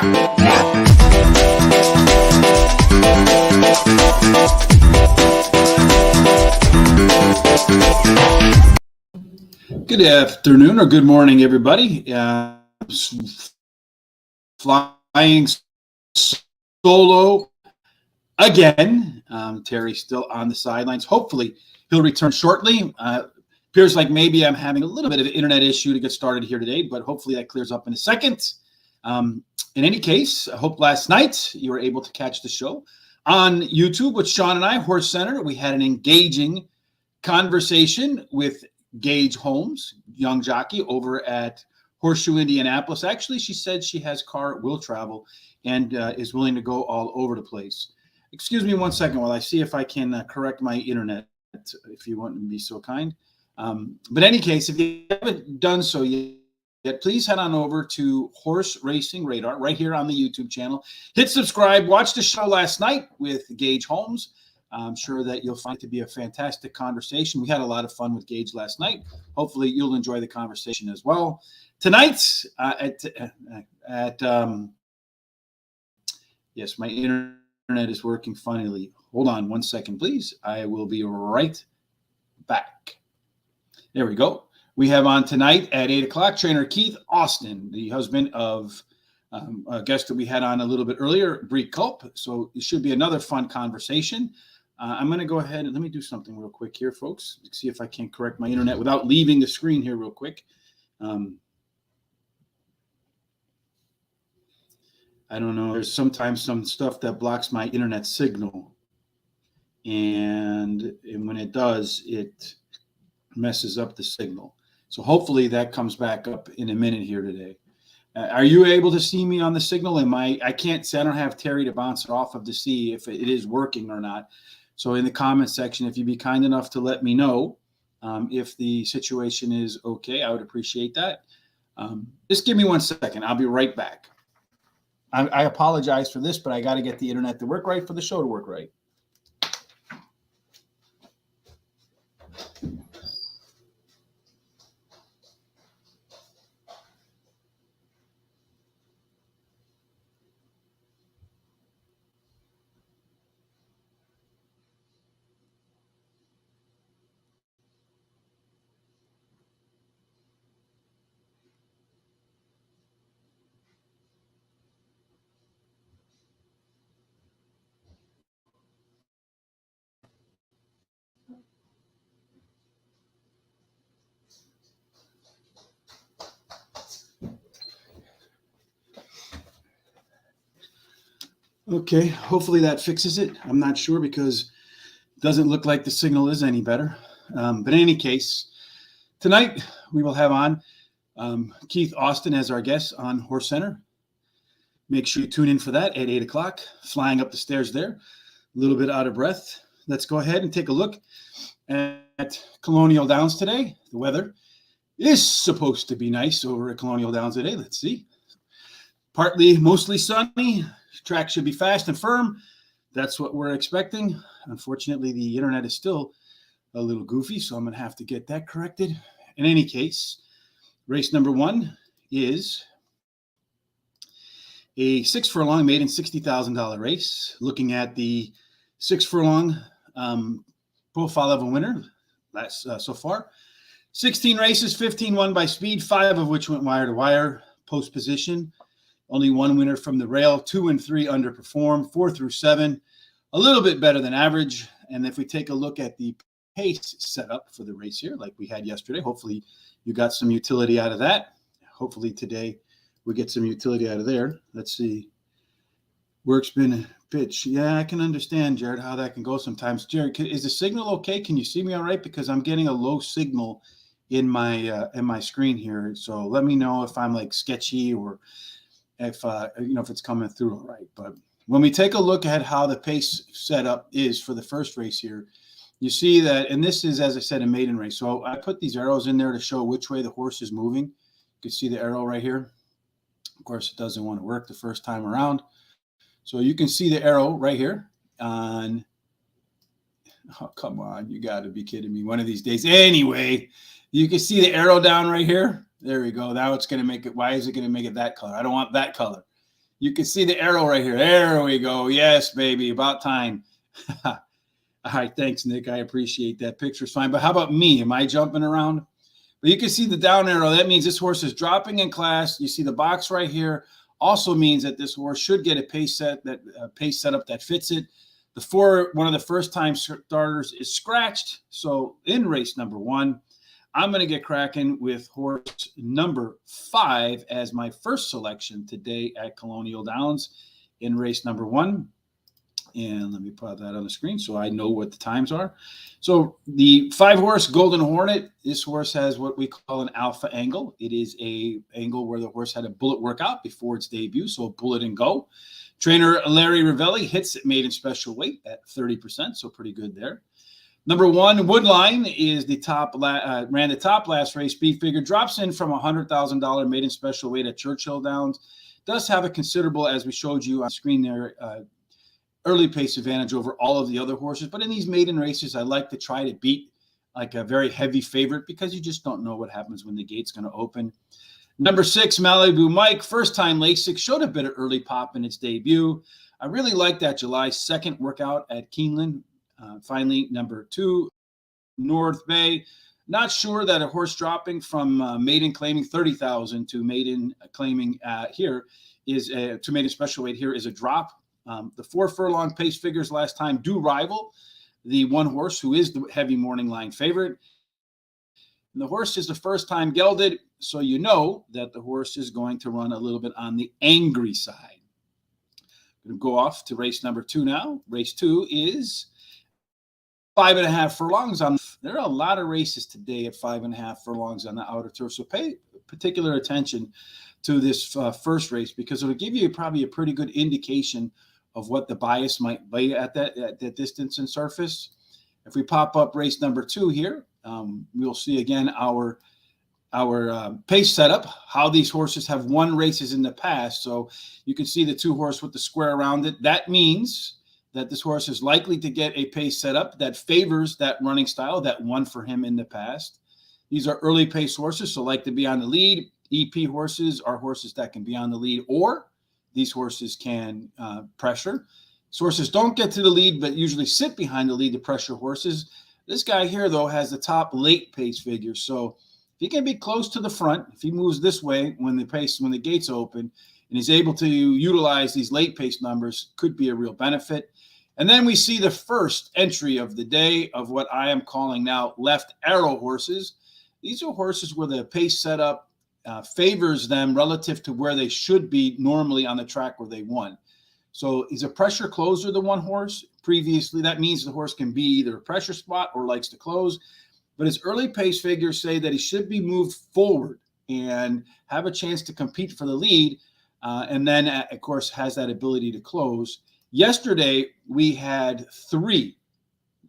Good afternoon or good morning, everybody. Flying solo again. Terry's still on the sidelines. Hopefully, he'll return shortly. Appears like maybe I'm having a little bit of an internet issue to get started here today, but hopefully that clears up in a second. In any case, I hope last night you were able to catch the show on YouTube with Sean and I, Horse Center. We had an engaging conversation with Gage Holmes, young jockey over at Horseshoe, Indianapolis. Actually, she said she has car, will travel, and is willing to go all over the place. Excuse me 1 second while I see if I can correct my internet, if you want to be so kind. But in any case, if you haven't done so yet, please head on over to Horse Racing Radar right here on the YouTube channel. Hit subscribe. Watch the show last night with Gage Holmes. I'm sure that you'll find it to be a fantastic conversation. We had a lot of fun with Gage last night. Hopefully, you'll enjoy the conversation as well. Tonight, yes, my internet is working finally. Hold on 1 second, please. I will be right back. There we go. We have on tonight at 8 o'clock, trainer Keith Austin, the husband of a guest that we had on a little bit earlier, Bree Culp. So it should be another fun conversation. I'm going to go ahead and let me do something real quick here, folks. See if I can correct my internet without leaving the screen here real quick. I don't know. There's sometimes some stuff that blocks my internet signal. And when it does, it messes up the signal. So hopefully that comes back up in a minute here today. Are you able to see me on the signal? I can't say, I don't have Terry to bounce it off of to see if it is working or not. So in the comment section, if you'd be kind enough to let me know if the situation is okay, I would appreciate that. Just give me 1 second. I'll be right back. I apologize for this, but I got to get the internet to work right for the show to work right. Okay, hopefully that fixes it. I'm not sure because it doesn't look like the signal is any better. But in any case, tonight we will have on Keith Austin as our guest on Horse Center. Make sure you tune in for that at 8 o'clock. Flying up the stairs there, a little bit out of breath. Let's go ahead and take a look at Colonial Downs today. The weather is supposed to be nice over at Colonial Downs today. Let's see. Partly, mostly sunny. Track should be fast and firm. That's what we're expecting. Unfortunately, the internet is still a little goofy, so I'm going to have to get that corrected. In any case, race number 1 is a 6 furlong maiden $60,000 race. Looking at the 6 furlong profile of a winner so far. 16 races, 15 won by speed, 5 of which went wire to wire, post position. Only 1 winner from the rail, 2 and 3 underperformed, 4 through 7, a little bit better than average. And if we take a look at the pace setup for the race here, like we had yesterday, hopefully you got some utility out of that. Hopefully today we get some utility out of there. Let's see. Work, spin, pitch. Yeah, I can understand, Jared, how that can go sometimes. Jared, is the signal okay? Can you see me all right? Because I'm getting a low signal in my screen here. So let me know if I'm like sketchy or if if it's coming through all right. But when we take a look at how the pace setup is for the first race here, you see that, and this is, as I said, a maiden race. So I put these arrows in there to show which way the horse is moving. You can see the arrow right here. Of course, it doesn't want to work the first time around. So you can see the arrow right here on, oh, come on, you got to be kidding me one of these days. Anyway, you can see the arrow down right here. There we go. Now it's going to make it. Why is it going to make it that color? I don't want that color. You can see the arrow right here. There we go. Yes, baby. About time. All right. Thanks, Nick. I appreciate that. Picture's fine. But how about me? Am I jumping around? But you can see the down arrow. That means this horse is dropping in class. You see the box right here. Also means that this horse should get a pace setup that fits it. The 4, one of the first time starters, is scratched. So in race number 1, I'm going to get cracking with horse number 5 as my first selection today at Colonial Downs in race number 1. And let me put that on the screen so I know what the times are. So the 5-horse Golden Hornet, this horse has what we call an alpha angle. It is a angle where the horse had a bullet workout before its debut, so bullet and go. Trainer Larry Ravelli hits it maiden special weight at 30%, so pretty good there. Number 1, Woodline, is the top ran the top last race. Speed figure drops in from $100,000 maiden special weight at Churchill Downs. Does have a considerable, as we showed you on screen there, early pace advantage over all of the other horses. But in these maiden races, I like to try to beat like a very heavy favorite because you just don't know what happens when the gate's going to open. Number 6, Malibu Mike, first time LASIK, showed a bit of early pop in its debut. I really like that July 2nd workout at Keeneland. Finally, number 2, North Bay. Not sure that a horse dropping from maiden claiming 30,000 to maiden claiming here is to maiden special weight here is a drop. The 4 furlong pace figures last time do rival the 1 horse who is the heavy morning line favorite. And the horse is the first time gelded, so you know that the horse is going to run a little bit on the angry side. I'm going to go off to race number 2 now. Race 2 is 5.5 furlongs on. There are a lot of races today at 5.5 furlongs on the outer turf, so pay particular attention to this first race because it'll give you probably a pretty good indication of what the bias might be at that distance and surface. If we pop up race number 2 here, we'll see again our pace setup, how these horses have won races in the past. So you can see the 2 horse with the square around it. That means that this horse is likely to get a pace setup that favors that running style that won for him in the past. These are early pace horses, so like to be on the lead. EP horses are horses that can be on the lead, or these horses can pressure. These horses don't get to the lead, but usually sit behind the lead to pressure horses. This guy here, though, has the top late pace figure. So if he can be close to the front, if he moves this way when the gates open, and he's able to utilize these late pace numbers, could be a real benefit. And then we see the first entry of the day of what I am calling now left arrow horses. These are horses where the pace setup favors them relative to where they should be normally on the track where they won. So he's a pressure closer, the 1 horse. Previously, that means the horse can be either a pressure spot or likes to close. But his early pace figures say that he should be moved forward and have a chance to compete for the lead. And then, of course, has that ability to close. Yesterday, we had 3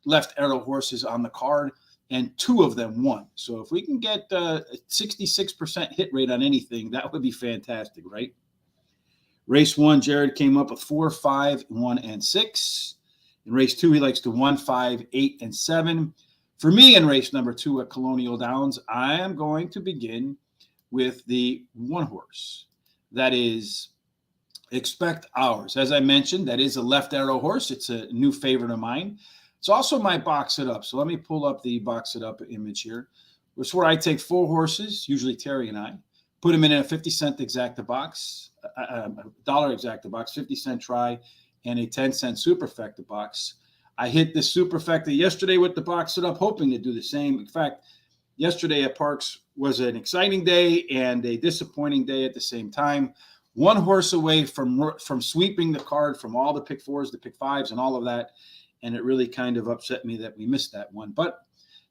left arrow horses on the card, and 2 of them won. So if we can get a 66% hit rate on anything, that would be fantastic, right? Race 1, Jared came up with 4, 5, 1, and 6. In race 2, he likes to 1, 5, 8, and 7. For me, in race number 2 at Colonial Downs, I am going to begin with the 1 horse. That is Expect Ours. As I mentioned, that is a left arrow horse. It's a new favorite of mine. It's also my box it up. So let me pull up the box it up image here. It's where I take 4 horses, usually Terry and I, put them in a 50-cent exacta box, a dollar exacta box, 50-cent try, and a 10-cent superfecta box. I hit this superfecta yesterday with the box it up, hoping to do the same. In fact, yesterday at Parks was an exciting day and a disappointing day at the same time. 1 horse away from sweeping the card from all the pick 4s, the pick 5s, and all of that. And it really kind of upset me that we missed that one. But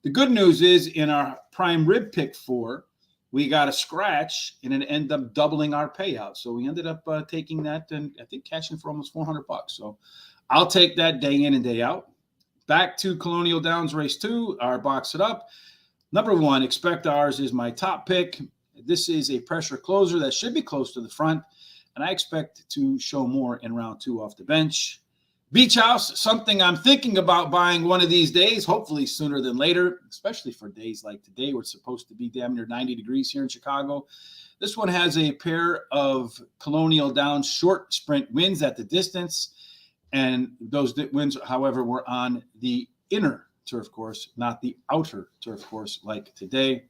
the good news is in our prime rib pick 4, we got a scratch and it ended up doubling our payout. So we ended up taking that and I think cashing for almost $400. So I'll take that day in and day out. Back to Colonial Downs race 2, our box it up. Number 1, Expect Ours is my top pick. This is a pressure closer that should be close to the front. And I expect to show more in round 2 off the bench. Beach House, something I'm thinking about buying one of these days, hopefully sooner than later, especially for days like today where it's supposed to be damn near 90 degrees here in Chicago. This one has a pair of Colonial Downs short sprint wins at the distance. And those wins, however, were on the inner turf course, not the outer turf course like today.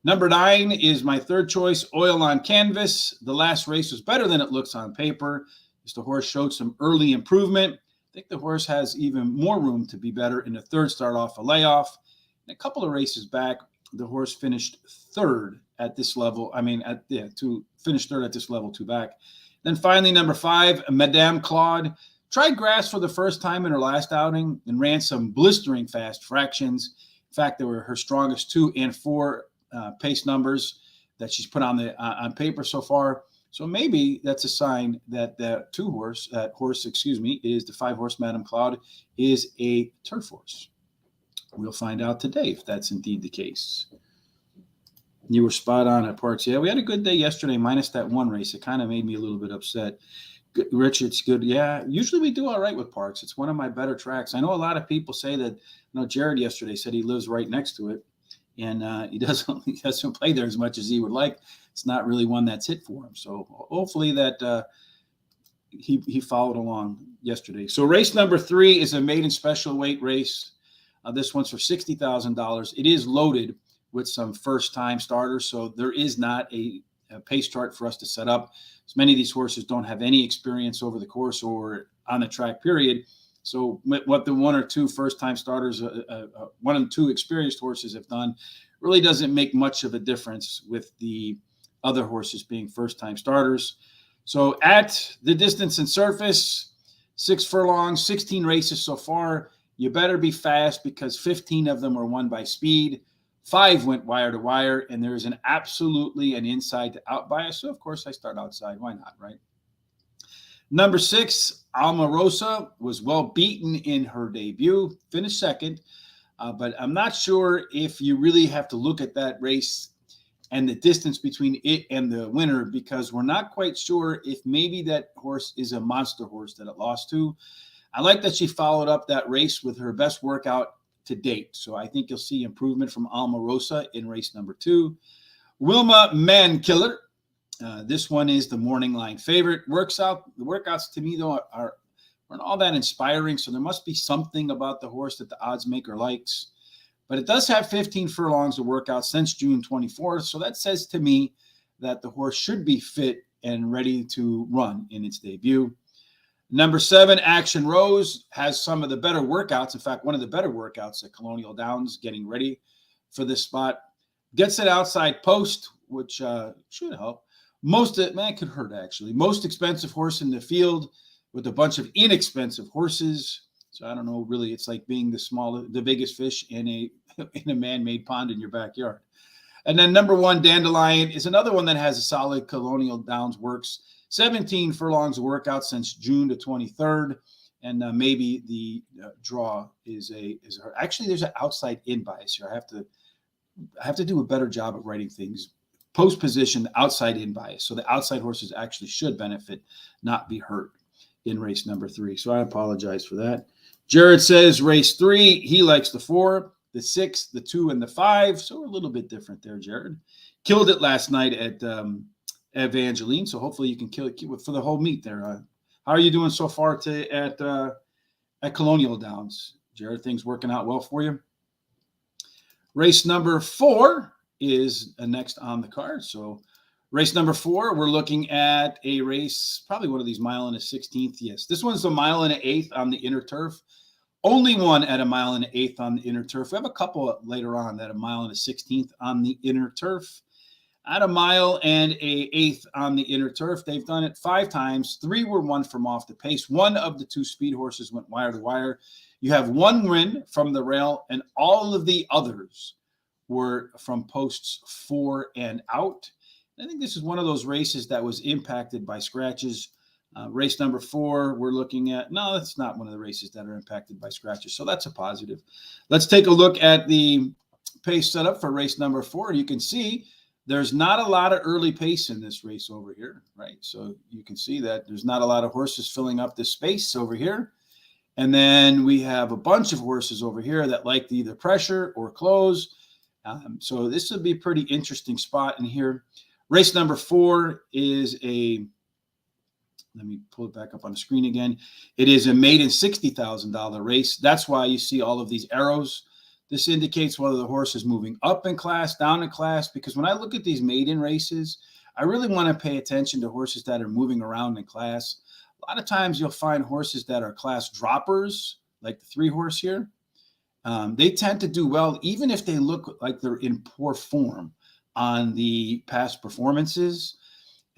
Number 9 is my third choice, Oil on Canvas. The last race was better than it looks on paper, as the horse showed some early improvement. I think the horse has even more room to be better in the third start off a layoff. And a couple of races back, the horse finished third at this level. Finished third at this level, 2 back. Then finally, number 5, Madame Claude. Tried grass for the first time in her last outing and ran some blistering fast fractions. In fact, they were her strongest 2 and 4 pace numbers that she's put on paper so far. So maybe that's a sign that that horse, is the 5-horse Madame Claude, is a turf horse. We'll find out today if that's indeed the case. You were spot on at Parks. Yeah, we had a good day yesterday, minus that one race. It kind of made me a little bit upset. Rich, it's good. Yeah, usually we do all right with Parks. It's one of my better tracks. I know a lot of people say that. Jared yesterday said he lives right next to it, and he doesn't play there as much as he would like. It's not really one that's hit for him. So hopefully that he followed along yesterday. So race number 3 is a maiden special weight race. This one's for $60,000. It is loaded with some first-time starters, so there is not a pace chart for us to set up. As many of these horses don't have any experience over the course or on the track period. So what the 1 or 2 first-time starters, 1 and 2 experienced horses have done really doesn't make much of a difference with the other horses being first-time starters. So at the distance and surface, 6 furlongs, 16 races so far. You better be fast because 15 of them were won by speed. 5 went wire to wire, and there's absolutely an inside to out bias. So, of course, I start outside. Why not, right? Number 6, Alma Rosa, was well beaten in her debut, finished second. But I'm not sure if you really have to look at that race and the distance between it and the winner, because we're not quite sure if maybe that horse is a monster horse that it lost to. I like that she followed up that race with her best workout to date. So I think you'll see improvement from Alma Rosa in race number 2. Wilma Mankiller. This one is the morning line favorite. The workouts to me, though, aren't all that inspiring. So there must be something about the horse that the odds maker likes. But it does have 15 furlongs of workout since June 24th. So that says to me that the horse should be fit and ready to run in its debut. Number 7, Action Rose, has some of the better workouts. In fact, one of the better workouts at Colonial Downs, getting ready for this spot. Gets it outside post, which should help. Could hurt, actually. Most expensive horse in the field with a bunch of inexpensive horses. So I don't know, really, it's like being the biggest fish in a man-made pond in your backyard. And then number 1, Dandelion, is another one that has a solid Colonial Downs works. 17 furlongs of workout since June the 23rd. And maybe the draw is her. Actually, there's an outside in bias here. I have to do a better job of writing things. Post position, outside in bias. So the outside horses actually should benefit, not be hurt in race number 3. So I apologize for that. Jared says race 3, he likes the 4, the 6, the 2, and the 5. So we're a little bit different there, Jared. Killed it last night at Evangeline. So hopefully you can kill it for the whole meet there. How are you doing so far at Colonial Downs? Jared, things working out well for you? Race number 4 is next on the card. So race number 4, we're looking at a race, probably one of these 1 1/16. Yes, this one's a 1 1/8 on the inner turf. Only one at a 1 1/8 on the inner turf. We have a couple later on at a 1 1/16 on the inner turf. At a 1 1/8 on the inner turf, they've done it 5 times. 3 were won from off the pace. 1 of the 2 speed horses went wire to wire. You have 1 win from the rail, and all of the others were from posts 4 and out. I think this is one of those races that was impacted by scratches. Race number 4, we're looking at, no, that's not one of the races that are impacted by scratches. So that's a positive. Let's take a look at the pace setup for race number 4. You can see there's not a lot of early pace in this race over here, right? So you can see that there's not a lot of horses filling up this space over here. And then we have a bunch of horses over here that like to either pressure or close. So this would be a pretty interesting spot in here. Race number 4 is let me pull it back up on the screen again. It is a maiden $60,000 race. That's why you see all of these arrows. This indicates whether the horse is moving up in class, down in class, because when I look at these maiden races, I really want to pay attention to horses that are moving around in class. A lot of times you'll find horses that are class droppers, like the 3-horse here. They tend to do well, even if they look like they're in poor form on the past performances.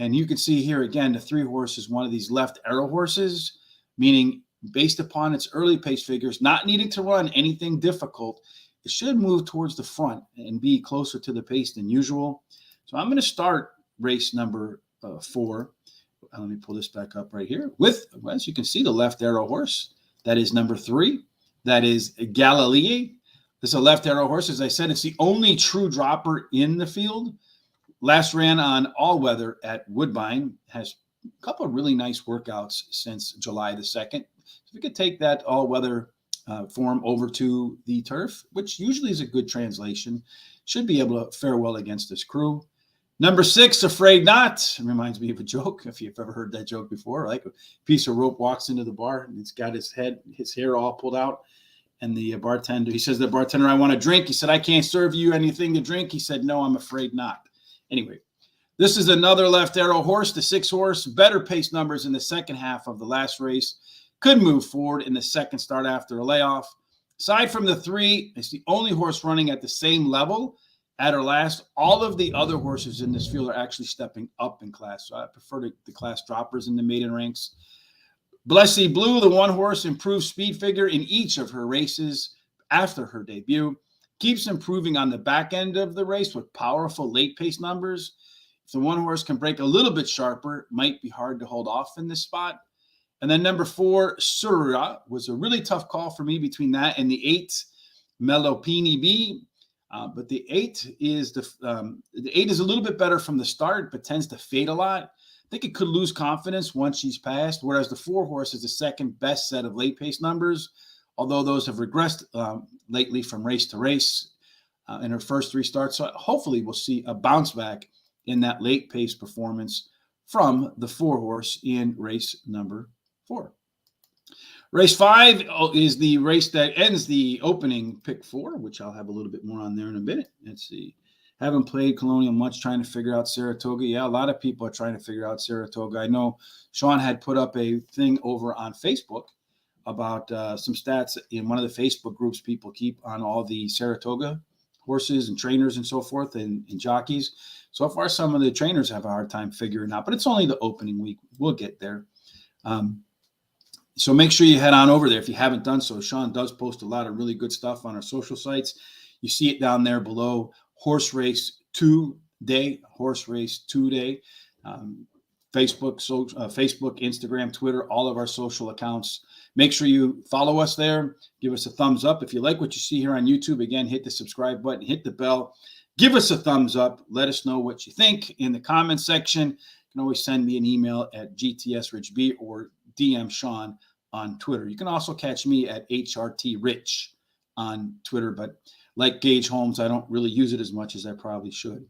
And you can see here again, the 3-horse is one of these left arrow horses, meaning based upon its early pace figures, not needing to run anything difficult, it should move towards the front and be closer to the pace than usual. So I'm going to start race number 4. Let me pull this back up right here with, as you can see, the left arrow horse. That is number 3. That is Galilee. This is a left arrow horse. As I said, it's the only true dropper in the field. Last ran on all weather at Woodbine. Has a couple of really nice workouts since July the 2nd. So we could take that all weather form over to the turf, which usually is a good translation. Should be able to fare well against this crew. Number 6, Afraid Not. It reminds me of a joke, if you've ever heard that joke before. Like a piece of rope walks into the bar, and it's got his hair all pulled out. And the bartender, he says to the bartender, I want a drink. He said, I can't serve you anything to drink. He said, no, I'm afraid not. Anyway, this is another left arrow horse, the 6-horse. Better pace numbers in the second half of the last race. Could move forward in the second start after a layoff. Aside from the 3, it's the only horse running at the same level at her last. All of the other horses in this field are actually stepping up in class. So I prefer the class droppers in the maiden ranks. Blessy Blue, the 1-horse, improved speed figure in each of her races after her debut. Keeps improving on the back end of the race with powerful late pace numbers. If the 1-horse can break a little bit sharper, might be hard to hold off in this spot. And then number 4, Surya, was a really tough call for me between that and the 8, Melopini B. But the 8 is the 8 is a little bit better from the start, but tends to fade a lot. I think it could lose confidence once she's passed, whereas the 4-horse is the second best set of late pace numbers, although those have regressed lately from race to race in her first 3 starts. So hopefully we'll see a bounce back in that late pace performance from the 4-horse in race number 4. Race 5 is the race that ends the opening pick 4, which I'll have a little bit more on there in a minute. Let's see. Haven't played Colonial much, trying to figure out Saratoga. Yeah, a lot of people are trying to figure out Saratoga. I know Sean had put up a thing over on Facebook about some stats in one of the Facebook groups people keep on all the Saratoga horses and trainers and so forth and jockeys. So far, some of the trainers have a hard time figuring out, but it's only the opening week. We'll get there. So make sure you head on over there if you haven't done so. Sean does post a lot of really good stuff on our social sites. You see it down there below. Horse Race 2 Day, Horse Race 2 Day. Facebook, Instagram, Twitter, all of our social accounts. Make sure you follow us there. Give us a thumbs up. If you like what you see here on YouTube, again, hit the subscribe button, hit the bell. Give us a thumbs up. Let us know what you think in the comment section. You can always send me an email at GTSRichB or DM Sean on Twitter. You can also catch me at HRTRich on Twitter, but like Gage Holmes, I don't really use it as much as I probably should.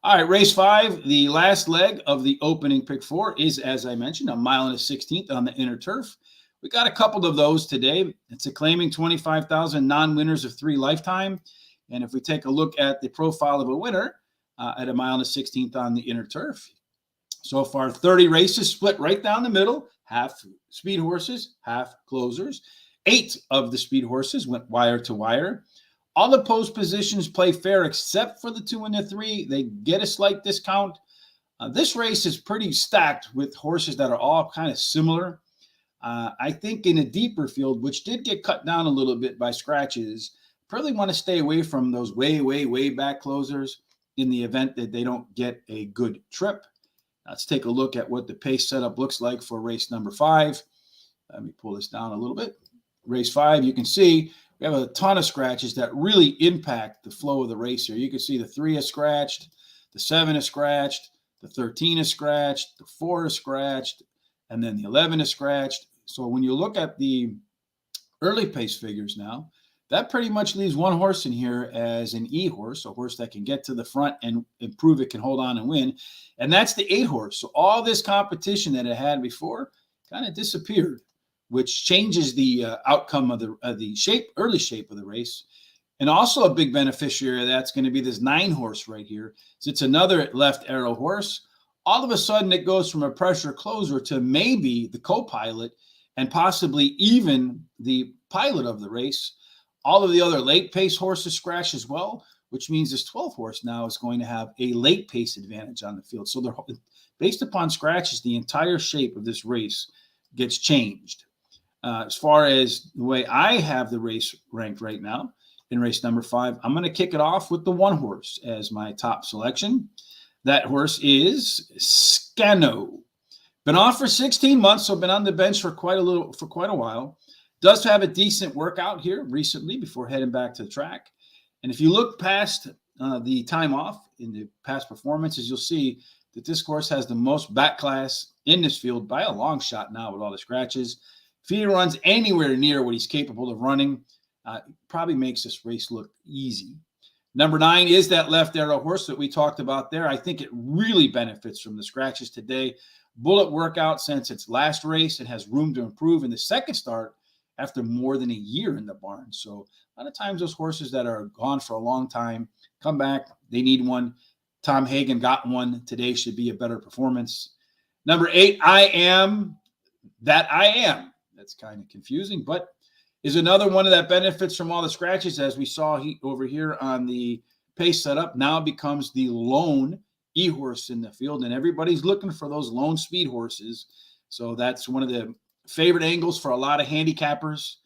All right, race 5, the last leg of the opening pick 4 is, as I mentioned, 1 1/16 on the inner turf. We got a couple of those today. It's a claiming 25,000 non-winners of 3 lifetime. And if we take a look at the profile of a winner at 1 1/16 on the inner turf, so far 30 races split right down the middle, half speed horses, half closers. 8 of the speed horses went wire to wire. All the post positions play fair except for the 2 and the 3. They get a slight discount. This race is pretty stacked with horses that are all kind of similar. I think in a deeper field, which did get cut down a little bit by scratches, probably want to stay away from those way, way, way back closers in the event that they don't get a good trip. Let's take a look at what the pace setup looks like for race number 5. Let me pull this down a little bit. Race 5, you can see we have a ton of scratches that really impact the flow of the race here. You can see the 3 is scratched, the 7 is scratched, the 13 is scratched, the 4 is scratched, and then the 11 is scratched. So when you look at the early pace figures now, that pretty much leaves one horse in here as an E horse, a horse that can get to the front and prove it can hold on and win. And that's the 8 horse. So all this competition that it had before kind of disappeared, which changes the outcome of the early shape of the race. And also a big beneficiary of that's going to be this 9 horse right here. So it's another left arrow horse. All of a sudden, it goes from a pressure closer to maybe the co-pilot and possibly even the pilot of the race. All of the other late pace horses scratch as well, which means this 12th horse now is going to have a late pace advantage on the field. So they're based upon scratches, the entire shape of this race gets changed. As far as the way I have the race ranked right now, in race number 5, I'm going to kick it off with the 1 horse as my top selection. That horse is Scano. Been off for 16 months, so been on the bench for quite a while. Does have a decent workout here recently before heading back to the track. And if you look past the time off in the past performances, you'll see that this horse has the most back class in this field by a long shot now with all the scratches. If he runs anywhere near what he's capable of running, probably makes this race look easy. Number 9 is that left arrow horse that we talked about there. I think it really benefits from the scratches today. Bullet workout since its last race. It has room to improve in the second start after more than a year in the barn. So a lot of times those horses that are gone for a long time come back. They need one. Tom Hagen got one. Today should be a better performance. Number 8, I Am. That's kind of confusing, but is another one of that benefits from all the scratches, as we saw over here on the pace setup. Now becomes the lone E horse in the field, and everybody's looking for those lone speed horses. So that's one of the favorite angles for a lot of handicappers.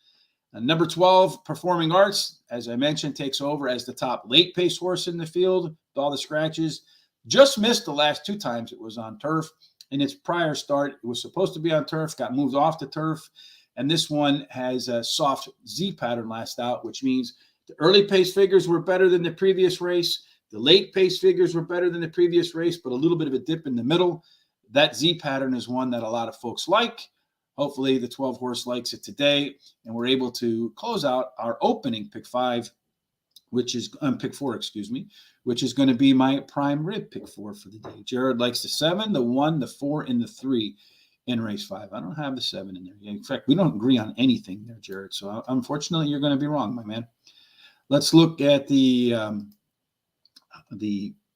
Number 12, Performing Arts, as I mentioned, takes over as the top late pace horse in the field with all the scratches. Just missed the last 2 times it was on turf. In its prior start, it was supposed to be on turf, got moved off the turf. And this one has a soft Z pattern last out, which means the early pace figures were better than the previous race. The late pace figures were better than the previous race, but a little bit of a dip in the middle. That Z pattern is one that a lot of folks like. Hopefully the 12 horse likes it today, and we're able to close out our opening pick 5, which is pick 4, excuse me, which is going to be my prime rib pick 4 for the day. Jared likes the 7, the 1, the 4, and the 3. In race 5. I don't have the 7 in there. In fact, we don't agree on anything there, Jared. So unfortunately, you're going to be wrong, my man. Let's look at the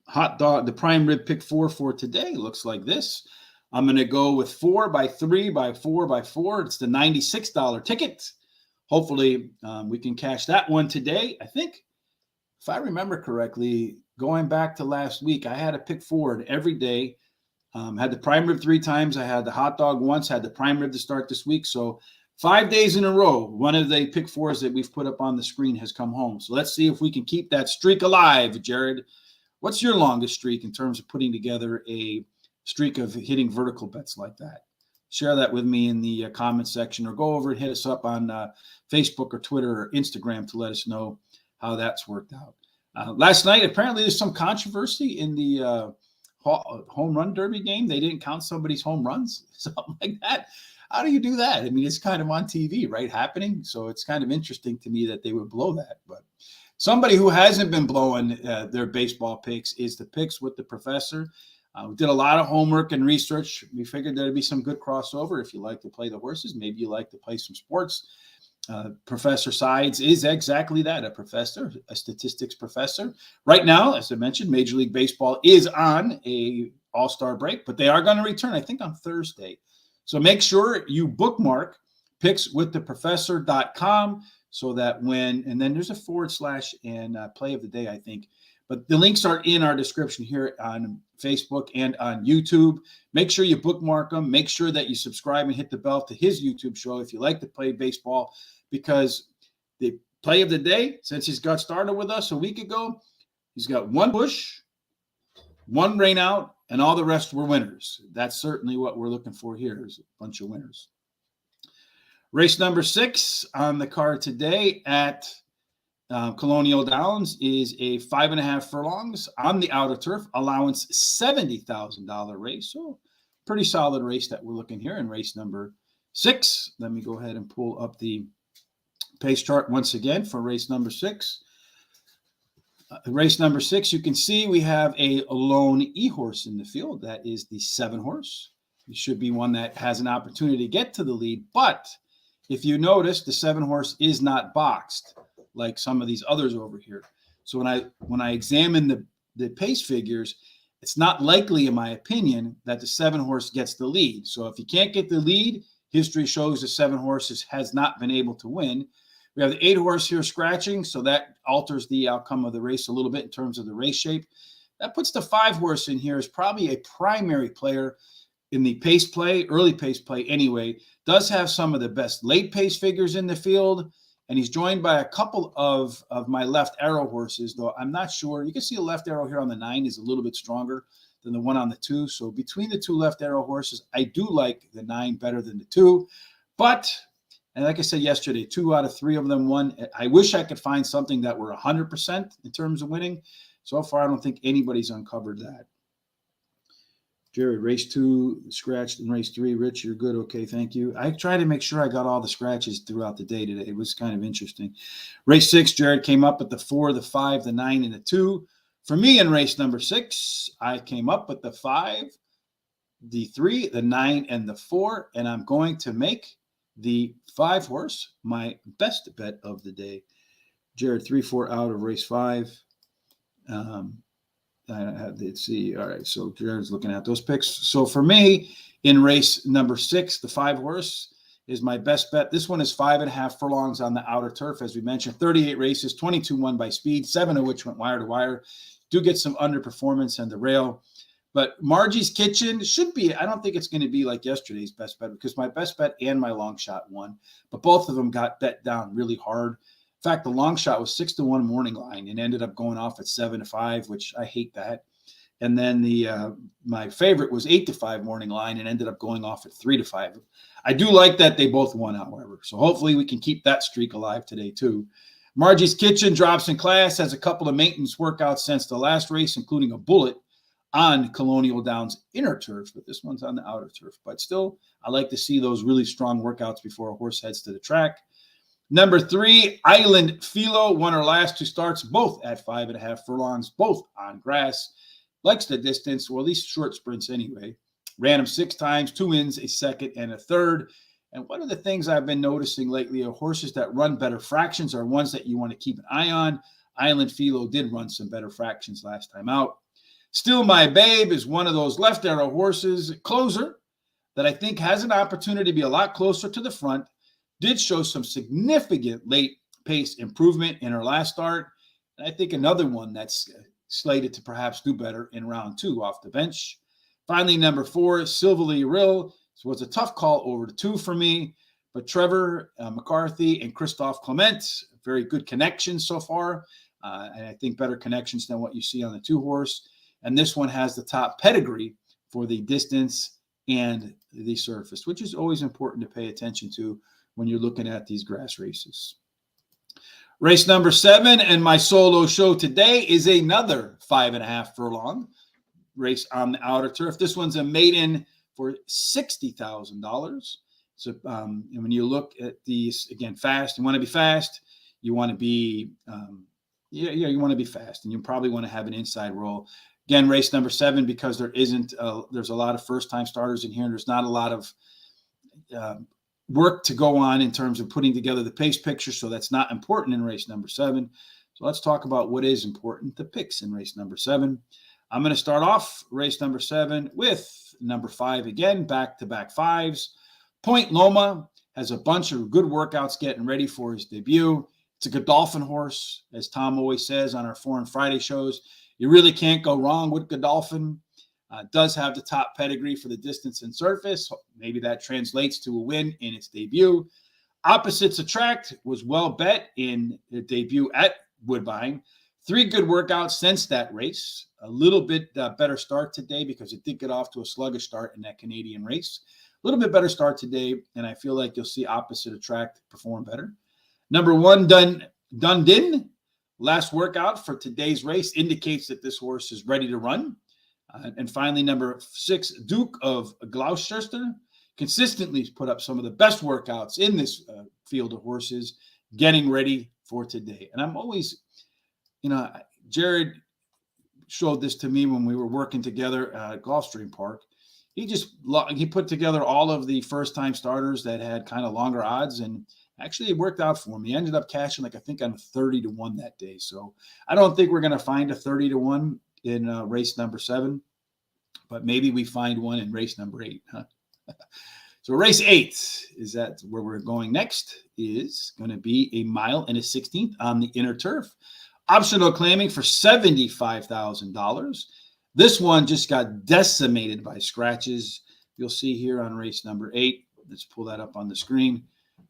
hot dog, the prime rib pick 4 for today. Looks like this. I'm going to go with 4 by 3 by 4 by 4. It's the $96 ticket. Hopefully, we can cash that one today. I think, if I remember correctly, going back to last week, I had a pick forward every day. Had the prime rib 3 times. I had the hot dog once, had the prime rib to start this week. So 5 days in a row, one of the pick 4s that we've put up on the screen has come home. So let's see if we can keep that streak alive, Jared. What's your longest streak in terms of putting together a streak of hitting vertical bets like that? Share that with me in the comment section, or go over and hit us up on Facebook or Twitter or Instagram to let us know how that's worked out. Last night, apparently there's some controversy in the home run derby game. They didn't count somebody's home runs, something like that. How do you do that? I mean, it's kind of on TV, right? Happening. So it's kind of interesting to me that they would blow that. But somebody who hasn't been blowing their baseball picks is the Picks with the Professor. We did a lot of homework and research. We figured there'd be some good crossover. If you like to play the horses, maybe you like to play some sports. Professor Sides is exactly that, a professor, a statistics professor. Right now, as I mentioned, Major League Baseball is on a all-star break, but they are going to return, I think, on Thursday. So make sure you bookmark pickswiththeprofessor.com so that and then there's a / and play of the day, I think. But the links are in our description here on Facebook and on YouTube. Make sure you bookmark them. Make sure that you subscribe and hit the bell to his YouTube show if you like to play baseball, because the play of the day, since he's got started with us a week ago, he's got 1 push, 1 rain out, and all the rest were winners. That's certainly what we're looking for here, is a bunch of winners. Race number 6 on the card today at Colonial Downs is a 5.5 furlongs on the outer turf, allowance $70,000 race. So pretty solid race that we're looking here in race number 6. Let me go ahead and pull up the pace chart once again for race number 6. Race number 6, you can see we have a lone E-horse in the field. That is the 7 horse. It should be one that has an opportunity to get to the lead. But if you notice, the 7 horse is not boxed like some of these others over here. So when I examine the pace figures, it's not likely, in my opinion, that the 7 horse gets the lead. So if you can't get the lead, history shows the 7 horses has not been able to win. We have the 8 horse here scratching, so that alters the outcome of the race a little bit in terms of the race shape. That puts the 5 horse in here as probably a primary player in the pace play, early pace play anyway. Does have some of the best late pace figures in the field, and he's joined by a couple of my left arrow horses, though I'm not sure. You can see a left arrow here on the 9 is a little bit stronger than the one on the 2. So between the 2 left arrow horses, I do like the 9 better than the 2. But, and like I said yesterday, 2 out of 3 of them won. I wish I could find something that were 100% in terms of winning. So far, I don't think anybody's uncovered that. Jared, race 2 scratched in race 3. Rich, you're good. Okay, thank you. I tried to make sure I got all the scratches throughout the day today. It was kind of interesting. Race 6, Jared came up with the 4, the 5, the 9, and the 2. For me in race number 6, I came up with the 5, the 3, the 9, and the 4, and I'm going to make the 5 horse my best bet of the day. Jared, 3, 4 out of race 5. Let's see. All right, so Jared's looking at those picks. So for me, in race number 6, the 5 horse is my best bet. This one is 5.5 furlongs on the outer turf, as we mentioned. 38 races, 22 won by speed, 7 of which went wire to wire. Do get some underperformance on the rail. But Margie's Kitchen should be, I don't think it's going to be like yesterday's best bet, because my best bet and my long shot won. But both of them got bet down really hard. In fact, the long shot was 6-1 morning line and ended up going off at 7-5, which I hate that. And then my favorite was 8-5 morning line and ended up going off at 3-5. I do like that they both won, however. So hopefully we can keep that streak alive today too. Margie's Kitchen drops in class, has a couple of maintenance workouts since the last race, including a bullet on Colonial Downs inner turf, but this one's on the outer turf. But still, I like to see those really strong workouts before a horse heads to the track. Number 3, Island Philo, won her last 2 starts, both at 5.5 furlongs, both on grass. Likes the distance, or at least short sprints anyway. Ran them 6 times, 2 wins, a second, and a third. And one of the things I've been noticing lately are horses that run better fractions are ones that you want to keep an eye on. Island Philo did run some better fractions last time out. Still My Babe is one of those left arrow horses, closer, that I think has an opportunity to be a lot closer to the front. Did show some significant late pace improvement in her last start. And I think another one that's slated to perhaps do better in round 2 off the bench. Finally, number 4, Silverly Rill. This was a tough call over the 2 for me, but Trevor McCarthy and Christophe Clement, very good connections so far. And I think better connections than what you see on the 2 horse. And this one has the top pedigree for the distance and the surface, which is always important to pay attention to when you're looking at these grass races. Race number 7 and my solo show today is another 5.5 furlong race on the outer turf. This one's a maiden for $60,000. So and when you look at these, again, fast, you want to be fast. You want to be, you want to be fast, and you probably want to have an inside roll. Again, race number 7, because there's a lot of first-time starters in here, and there's not a lot of work to go on in terms of putting together the pace picture, so that's not important in race number 7. So let's talk about what is important, the picks in race number 7. I'm going to start off race number 7 with number 5 again, back-to-back 5s. Point Loma has a bunch of good workouts getting ready for his debut. It's a Godolphin horse, as Tom always says on our Foreign Friday shows. You really can't go wrong with Godolphin. Does have the top pedigree for the distance and surface. Maybe that translates to a win in its debut. Opposites Attract was well bet in the debut at Woodbine. 3 good workouts since that race. A little bit better start today because it did get off to a sluggish start in that Canadian race. A little bit better start today, and I feel like you'll see Opposite Attract perform better. Number 1, Dundin. Last workout for today's race indicates that this horse is ready to run. And finally, number 6, Duke of Gloucester. consistently put up some of the best workouts in this field of horses, getting ready for today. And I'm always, Jared showed this to me when we were working together at Gulfstream Park. He put together all of the first-time starters that had kind of longer odds, and actually it worked out for me. He ended up cashing, I think, on 30-1 that day. So I don't think we're going to find a 30-1 in race number 7, but maybe we find one in race number 8. Huh? So race 8 is that where we're going next, is going to be a 1.1 on the inner turf. Optional claiming for $75,000. This one just got decimated by scratches. You'll see here on race number 8. Let's pull that up on the screen.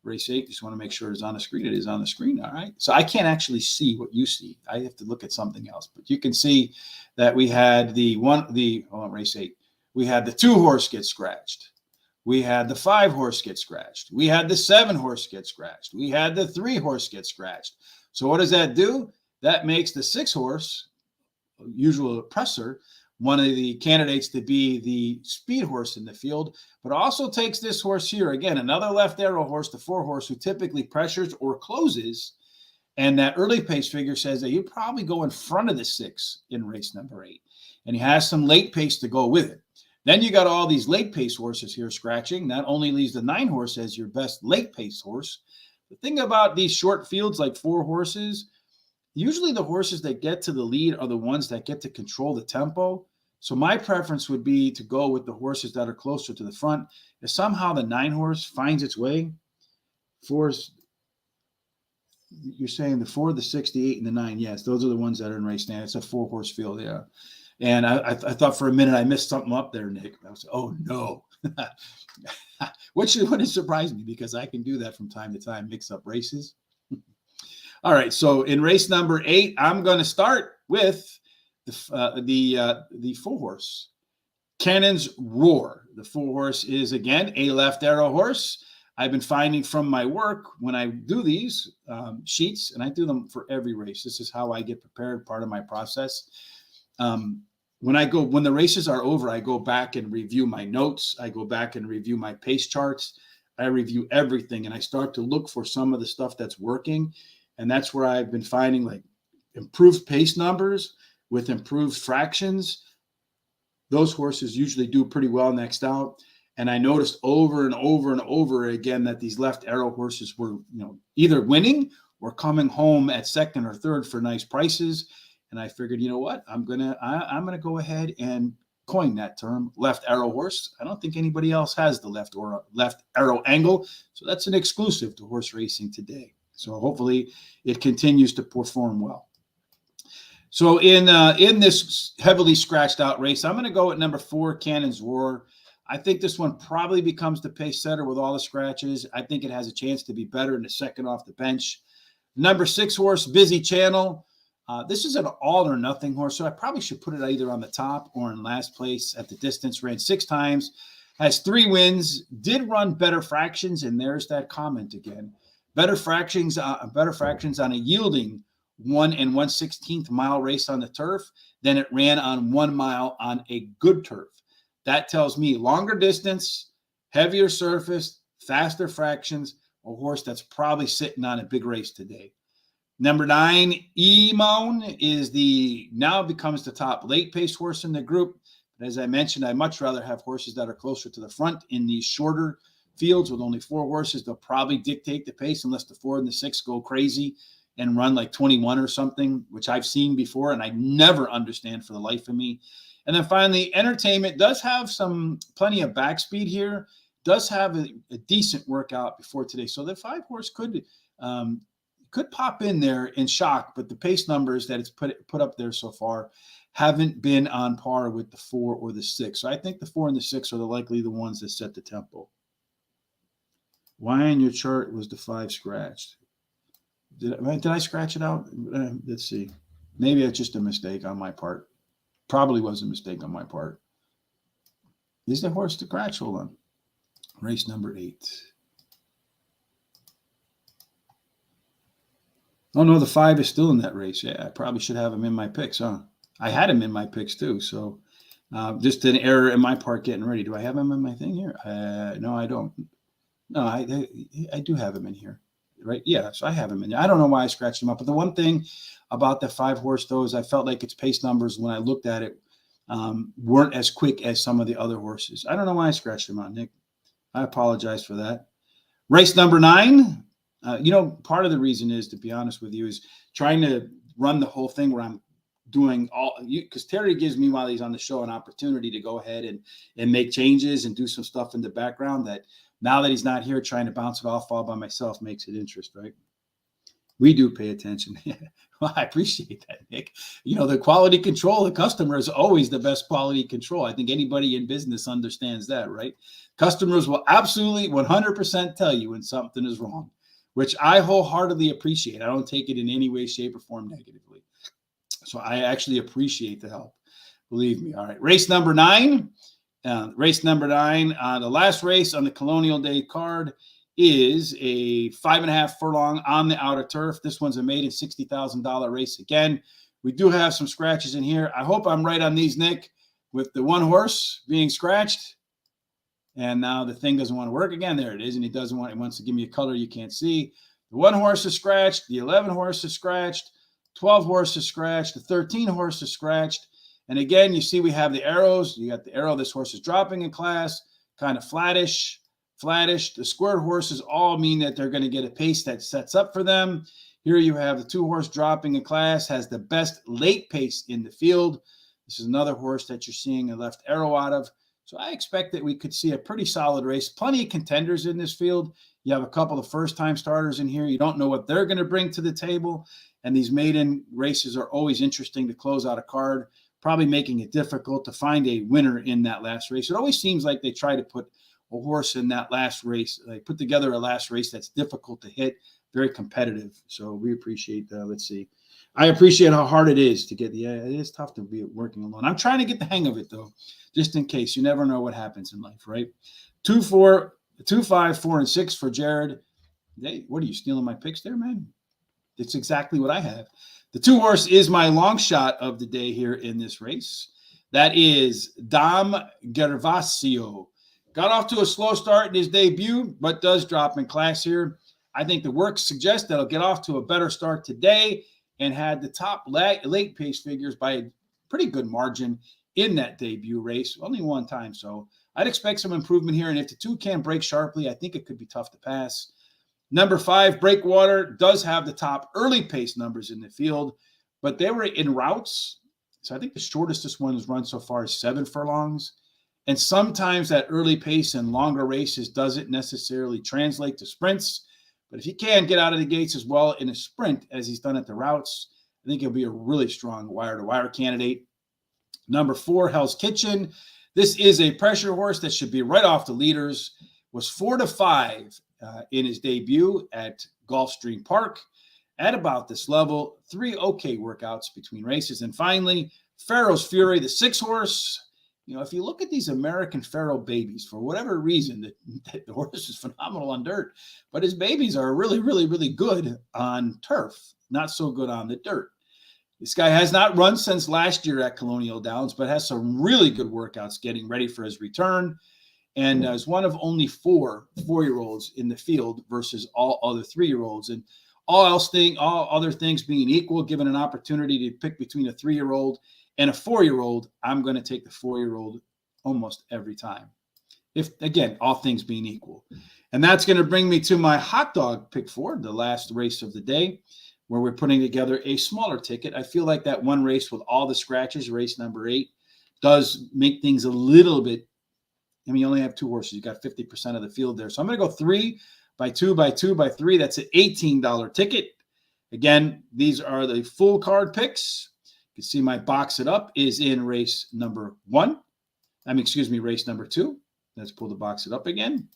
Race 8, just want to make sure it's on the screen. It is on the screen, all right? So I can't actually see what you see. I have to look at something else. But you can see that we had race 8. We had the 2 horse get scratched. We had the 5 horse get scratched. We had the 7 horse get scratched. We had the 3 horse get scratched. So what does that do? That makes the 6 horse, usual oppressor, one of the candidates to be the speed horse in the field, but also takes this horse here, again, another left arrow horse, the 4 horse, who typically pressures or closes. And that early pace figure says that you probably go in front of the 6 in race number 8. And he has some late pace to go with it. Then you got all these late pace horses here scratching. That only leaves the 9 horse as your best late pace horse. The thing about these short fields like 4 horses, usually the horses that get to the lead are the ones that get to control the tempo. So my preference would be to go with the horses that are closer to the front. If somehow the 9 horse finds its way, you're saying the 4, the 6, the 8, and the 9. Yes, those are the ones that are in race stand. It's a 4 horse field, yeah. And I thought for a minute I missed something up there, Nick. I was, oh no. Which wouldn't surprise me because I can do that from time to time, mix up races. All right, so in race number 8, I'm going to start with the 4 horse, Cannon's Roar. The 4 horse is, again, a left arrow horse. I've been finding from my work when I do these sheets, and I do them for every race. This is how I get prepared, part of my process. When the races are over, I go back and review my notes. I go back and review my pace charts. I review everything, and I start to look for some of the stuff that's working. And that's where I've been finding like improved pace numbers with improved fractions. Those horses usually do pretty well next out. And I noticed over and over and over again that these left arrow horses were, either winning or coming home at second or third for nice prices. And I figured, you know what, I'm gonna go ahead and coin that term, left arrow horse. I don't think anybody else has the left arrow angle, so that's an exclusive to horse racing today. So hopefully it continues to perform well. So in this heavily scratched out race, I'm going to go at number 4, Cannon's Roar. I think this one probably becomes the pace setter with all the scratches. I think it has a chance to be better in the second off the bench. Number 6 horse, Busy Channel. This is an all or nothing horse, so I probably should put it either on the top or in last place at the distance. Ran 6 times, has 3 wins, did run better fractions, and there's that comment again. Better fractions on a yielding 1 1/16 mile race on the turf than it ran on 1 mile on a good turf. That tells me longer distance, heavier surface, faster fractions, a horse that's probably sitting on a big race today. Number 9, Emone now becomes the top late pace horse in the group. But as I mentioned, I much rather have horses that are closer to the front in these shorter fields with only 4 horses. They'll probably dictate the pace unless the 4 and the 6 go crazy and run like 21 or something, which I've seen before, and I never understand for the life of me. And then finally, Entertainment does have plenty of back speed here, does have a decent workout before today. So the 5 horse could pop in there in shock, but the pace numbers that it's put up there so far haven't been on par with the 4 or the 6. So I think the 4 and the 6 are likely the ones that set the tempo. Why on your chart was the 5 scratched? Did I scratch it out? Let's see. Maybe it's just a mistake on my part. Probably was a mistake on my part. Is the horse to scratch? Hold on. Race number 8. Oh, no, the 5 is still in that race. Yeah, I probably should have him in my picks, huh? I had him in my picks, too. So Just an error in my part getting ready. Do I have him in my thing here? No, I don't. No, I do have him in here, right? Yeah, so I have him in there. I don't know why I scratched him up, but the one thing about the 5-horse though is I felt like its pace numbers when I looked at it weren't as quick as some of the other horses. I don't know why I scratched him out, Nick. I apologize for that. Race number 9. Part of the reason is, to be honest with you, is trying to run the whole thing where I'm doing all, because Terry gives me, while he's on the show, an opportunity to go ahead and make changes and do some stuff in the background that now that he's not here, trying to bounce it off all by myself makes it interesting, right? We do pay attention. Well, I appreciate that, Nick. The quality control, the customer is always the best quality control. I think anybody in business understands that, right? Customers will absolutely 100% tell you when something is wrong, which I wholeheartedly appreciate. I don't take it in any way, shape, or form negatively. So I actually appreciate the help. Believe me. All right. Race number 9. The last race on the Colonial Day card is a 5.5 furlong on the outer turf. This one's a maiden $60,000 race. Again, we do have some scratches in here. I hope I'm right on these, Nick, with the 1 horse being scratched. And now the thing doesn't want to work again. There it is. And it wants to give me a color you can't see. The 1 horse is scratched. The 11 horse is scratched. 12 horse is scratched. The 13 horse is scratched. And again, you see we have the arrows. You got the arrow. This horse is dropping in class, kind of flattish. The squared horses all mean that they're going to get a pace that sets up for them. Here you have the 2 horse dropping in class, has the best late pace in the field. This is another horse that you're seeing a left arrow out of. So I expect that we could see a pretty solid race. Plenty of contenders in this field. You have a couple of first-time starters in here. You don't know what they're going to bring to the table. And these maiden races are always interesting to close out a card, probably making it difficult to find a winner in that last race. It always seems like they try to put a horse in that last race. They put together a last race that's difficult to hit, very competitive. So we appreciate that. Let's see. I appreciate how hard it is to get it is tough to be working alone. I'm trying to get the hang of it though, just in case. You never know what happens in life, right? 2, 4, 2, 5, 4, and 6 for Jared. Hey, what are you stealing my picks there, man? It's exactly what I have. The 2 horse is my long shot of the day here in this race. That is Dom Gervasio. Got off to a slow start in his debut, but does drop in class here. I think the work suggests that he'll get off to a better start today and had the top late pace figures by a pretty good margin in that debut race, only one time. So I'd expect some improvement here. And if the 2 can't break sharply, I think it could be tough to pass. Number 5, Breakwater, does have the top early pace numbers in the field, but they were in routes. So I think the shortest this one has run so far is 7 furlongs. And sometimes that early pace in longer races doesn't necessarily translate to sprints. But if he can get out of the gates as well in a sprint as he's done at the routes, I think he'll be a really strong wire-to-wire candidate. Number 4, Hell's Kitchen. This is a pressure horse that should be right off the leaders. Was 4-5 in his debut at Gulfstream Park. At about this level, 3 okay workouts between races. And finally, Pharaoh's Fury, the 6 horse. If you look at these American Pharaoh babies, for whatever reason, the horse is phenomenal on dirt, but his babies are really, really, really good on turf, not so good on the dirt. This guy has not run since last year at Colonial Downs, but has some really good workouts getting ready for his return, and is one of only 4 4-year-olds in the field versus all other 3-year-olds. And all other things being equal, given an opportunity to pick between a 3-year-old and a 4-year-old, I'm going to take the 4-year-old almost every time. If, again, all things being equal. And that's going to bring me to my hot dog pick 4, the last race of the day, where we're putting together a smaller ticket. I feel like that one race with all the scratches, race number 8, does make things a little bit. You only have 2 horses. You got 50% of the field there. So I'm going to go 3 by 2 by 2 by 3. That's an $18 ticket. Again, these are the full card picks. You can see my box it up is in race number 1. Race number 2. Let's pull the box it up again.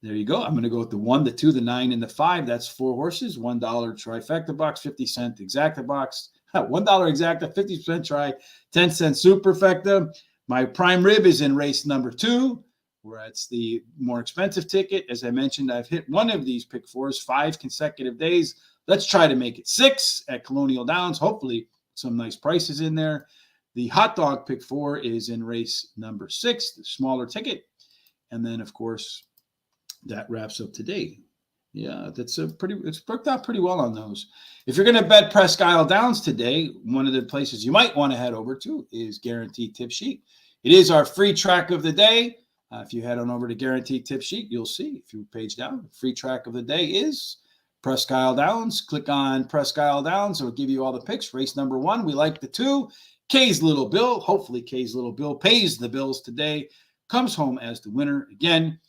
There you go. I'm going to go with the 1, the 2, the 9, and the 5. That's 4 horses. $1 trifecta box, 50-cent exacta box. $1 exacta, 50% try, 10-cent superfecta. My prime rib is in race number 2, where it's the more expensive ticket. As I mentioned, I've hit one of these pick 4s 5 consecutive days. Let's try to make it 6 at Colonial Downs. Hopefully some nice prices in there. The hot dog pick 4 is in race number 6, the smaller ticket. And then, of course, that wraps up today. Yeah, it's worked out pretty well on those. If you're going to bet Presque Isle Downs today, one of the places you might want to head over to is Guaranteed Tip Sheet. It is our free track of the day. If you head on over to Guaranteed Tip Sheet, you'll see, if you page down, the free track of the day is Presque Isle Downs. Click on Presque Isle Downs. It'll give you all the picks. Race number 1, we like the 2. Kay's Little Bill. Hopefully Kay's Little Bill pays the bills today, comes home as the winner. Again,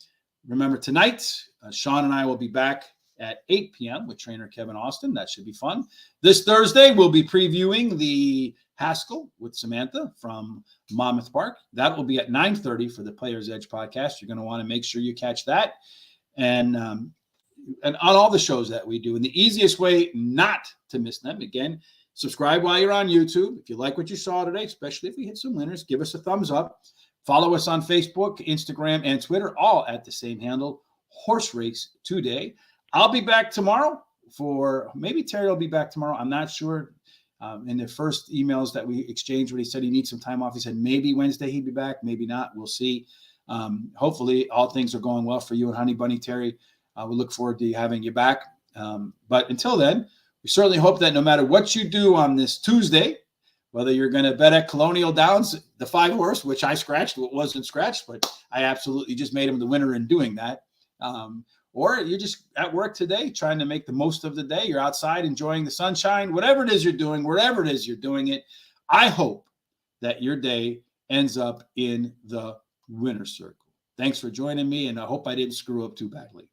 remember tonight, Sean and I will be back at 8 p.m. with trainer Kevin Austin. That should be fun. This Thursday, we'll be previewing the Haskell with Samantha from Monmouth Park. That will be at 9:30 for the Players Edge podcast. You're going to want to make sure you catch that. And on all the shows that we do. And the easiest way not to miss them, again, subscribe while you're on YouTube. If you like what you saw today, especially if we hit some winners, give us a thumbs up. Follow us on Facebook, Instagram, and Twitter, all at the same handle, Horse Race Today. I'll be back tomorrow maybe Terry will be back tomorrow. I'm not sure. In the first emails that we exchanged when he said he needs some time off, he said maybe Wednesday he'd be back, maybe not. We'll see. Hopefully all things are going well for you and Honey Bunny Terry. We look forward to having you back. But until then, we certainly hope that no matter what you do on this Tuesday, whether you're going to bet at Colonial Downs, the 5-horse, which I scratched, it wasn't scratched, but I absolutely just made him the winner in doing that. Or you're just at work today trying to make the most of the day. You're outside enjoying the sunshine, whatever it is you're doing, wherever it is you're doing it. I hope that your day ends up in the winner's circle. Thanks for joining me, and I hope I didn't screw up too badly.